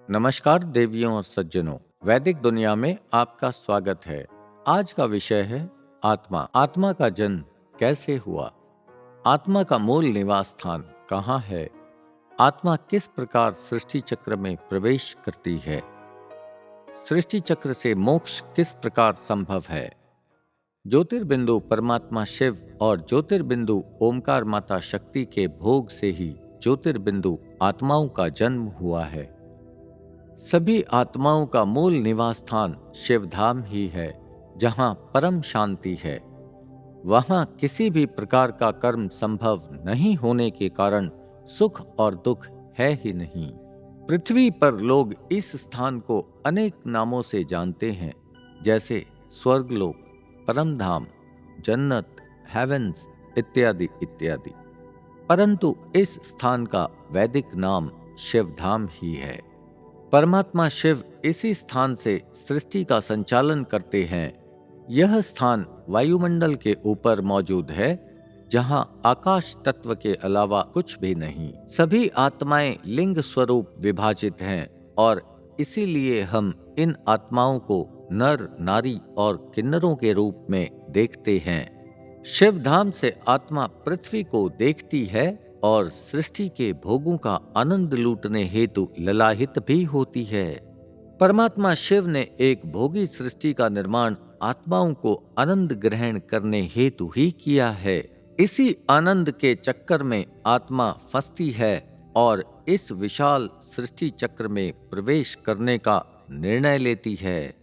नमस्कार देवियों और सज्जनों, वैदिक दुनिया में आपका स्वागत है। आज का विषय है आत्मा। आत्मा का जन्म कैसे हुआ? आत्मा का मूल निवास स्थान कहाँ है? आत्मा किस प्रकार सृष्टि चक्र में प्रवेश करती है? सृष्टि चक्र से मोक्ष किस प्रकार संभव है? ज्योतिर्बिंदु परमात्मा शिव और ज्योतिर्बिंदु ओमकार माता शक्ति के भोग से ही ज्योतिर्बिंदु आत्माओं का जन्म हुआ है। सभी आत्माओं का मूल निवास स्थान शिवधाम ही है, जहां परम शांति है। वहां किसी भी प्रकार का कर्म संभव नहीं होने के कारण सुख और दुख है ही नहीं। पृथ्वी पर लोग इस स्थान को अनेक नामों से जानते हैं, जैसे स्वर्गलोक, परमधाम, जन्नत, हेवेंस इत्यादि इत्यादि। परंतु इस स्थान का वैदिक नाम शिवधाम ही है। परमात्मा शिव इसी स्थान से सृष्टि का संचालन करते हैं। यह स्थान वायुमंडल के ऊपर मौजूद है, जहां आकाश तत्व के अलावा कुछ भी नहीं। सभी आत्माएं लिंग स्वरूप विभाजित हैं और इसीलिए हम इन आत्माओं को नर, नारी और किन्नरों के रूप में देखते हैं। शिवधाम से आत्मा पृथ्वी को देखती है और सृष्टि के भोगों का आनंद लूटने हेतु ललाहित भी होती है। परमात्मा शिव ने एक भोगी सृष्टि का निर्माण आत्माओं को आनंद ग्रहण करने हेतु ही किया है। इसी आनंद के चक्कर में आत्मा फंसती है और इस विशाल सृष्टि चक्र में प्रवेश करने का निर्णय लेती है।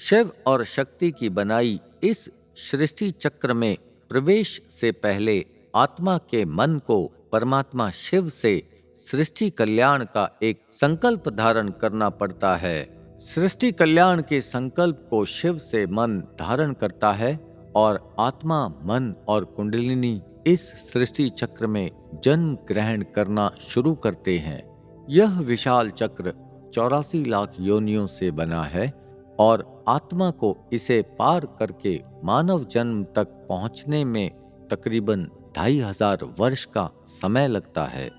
शिव और शक्ति की बनाई इस सृष्टि चक्र में प्रवेश से पहले आत्मा के मन को परमात्मा शिव से सृष्टि कल्याण का एक संकल्प धारण करना पड़ता है। सृष्टि कल्याण के संकल्प को शिव से मन धारण करता है और आत्मा, मन और कुंडलिनी इस सृष्टि चक्र में जन्म ग्रहण करना शुरू करते हैं। यह विशाल चक्र 84 लाख योनियों से बना है और आत्मा को इसे पार करके मानव जन्म तक पहुंचने में तकरीबन 2500 वर्ष का समय लगता है।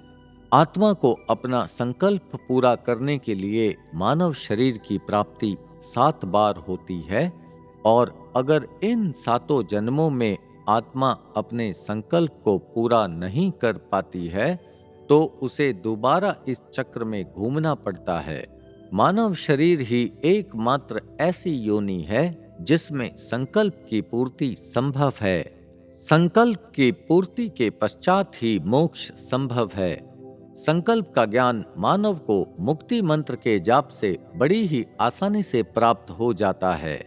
आत्मा को अपना संकल्प पूरा करने के लिए मानव शरीर की प्राप्ति 7 बार होती है और अगर इन 7 जन्मों में आत्मा अपने संकल्प को पूरा नहीं कर पाती है तो उसे दोबारा इस चक्र में घूमना पड़ता है। मानव शरीर ही एकमात्र ऐसी योनि है जिसमें संकल्प की पूर्ति संभव है। संकल्प की पूर्ति के पश्चात ही मोक्ष संभव है। संकल्प का ज्ञान मानव को मुक्ति मंत्र के जाप से बड़ी ही आसानी से प्राप्त हो जाता है।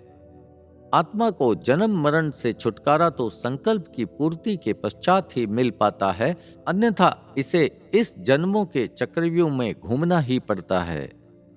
आत्मा को जन्म मरण से छुटकारा तो संकल्प की पूर्ति के पश्चात ही मिल पाता है, अन्यथा इसे इस जन्मों के चक्रव्यूह में घूमना ही पड़ता है।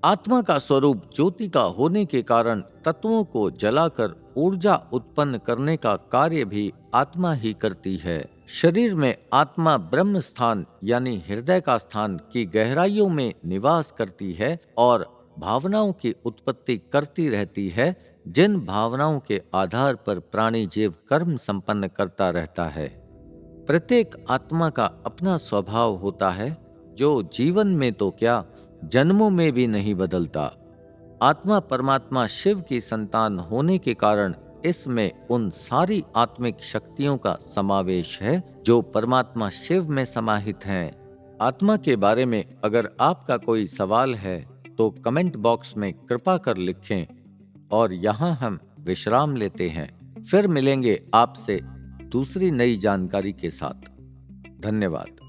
आत्मा का स्वरूप ज्योति का होने के कारण तत्वों को जलाकर ऊर्जा उत्पन्न करने का कार्य भी आत्मा ही करती है। शरीर में आत्मा ब्रह्म स्थान यानी हृदय का स्थान की गहराइयों में निवास करती है और भावनाओं की उत्पत्ति करती रहती है, जिन भावनाओं के आधार पर प्राणी जीव कर्म संपन्न करता रहता है। प्रत्येक आत्मा का अपना स्वभाव होता है, जो जीवन में तो क्या जन्मों में भी नहीं बदलता। आत्मा परमात्मा शिव की संतान होने के कारण इसमें उन सारी आत्मिक शक्तियों का समावेश है जो परमात्मा शिव में समाहित हैं। आत्मा के बारे में अगर आपका कोई सवाल है तो कमेंट बॉक्स में कृपा कर लिखें और यहाँ हम विश्राम लेते हैं। फिर मिलेंगे आपसे दूसरी नई जानकारी के साथ। धन्यवाद।